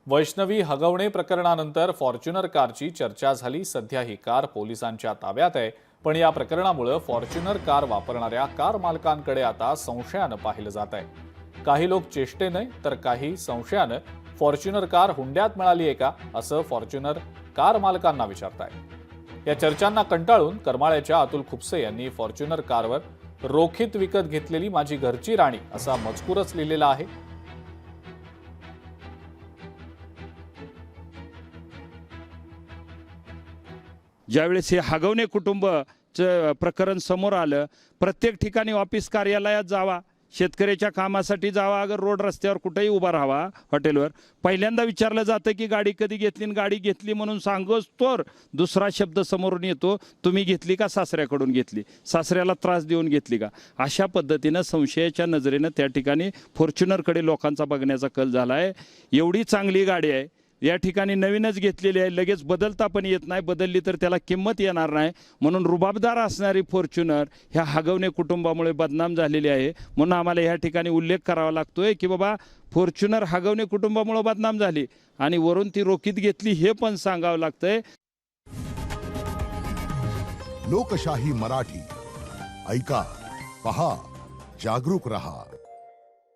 वैष्णवी हगवणे प्रकरणानंतर फॉर्च्युनर कारची चर्चा झाली। सध्या ही कार पोलिसांच्या ताब्यात आहे, पण या प्रकरणामुळे फॉर्च्युनर कार वापरणाऱ्या कार मालकांकडे आता संशयानं पाहिलं जात आहे। काही लोक चेष्टेने तर काही संशयानं फॉर्च्युनर कार हुंड्यात मिळाली आहे का असं फॉर्च्युनर कार मालकांना विचारतायत। या चर्चांना कंटाळून करमाळ्याच्या अतुल खुपसे यांनी फॉर्च्युनर कारवर रोखीत विकत घेतलेली माझी घरची राणी असा मजकूरच लिहिलेला आहे। ज्यावेळेस हे हगवणे कुटुंबचं प्रकरण समोर आलं, प्रत्येक ठिकाणी ऑफिस कार्यालयात जावा, शेतकऱ्याच्या कामासाठी जावा, अगर रोड रस्त्यावर कुठेही उभा राहावा, हॉटेलवर पहिल्यांदा विचारलं जातं की गाडी कधी घेतली आणि गाडी घेतली म्हणून सांगोस तर दुसरा शब्द समोरून येतो, तुम्ही घेतली का सासऱ्याकडून घेतली, सासऱ्याला त्रास देऊन घेतली का। अशा पद्धतीनं संशयाच्या नजरेनं त्या ठिकाणी फॉर्च्युनरकडे लोकांचा बघण्याचा कल झाला आहे। एवढी चांगली गाडी आहे, या ठिकाणी नवीनच घेतलेली आहे, लगेच बदलता पण येत नाही, बदलली तर त्याला किंमत येणार नाही, म्हणून रुबाबदार असणारी फॉर्च्युनर ह्या हगवणे कुटुंबामुळे बदनाम झालेली आहे। म्हणून आम्हाला ह्या ठिकाणी उल्लेख करावा लागतोय की बाबा फॉर्च्युनर हगवणे कुटुंबामुळे बदनाम झाली आणि वरून ती रोखीत घेतली हे पण सांगावं लागतंय। लोकशाही मराठी ऐका, पहा, जागरूक रहा।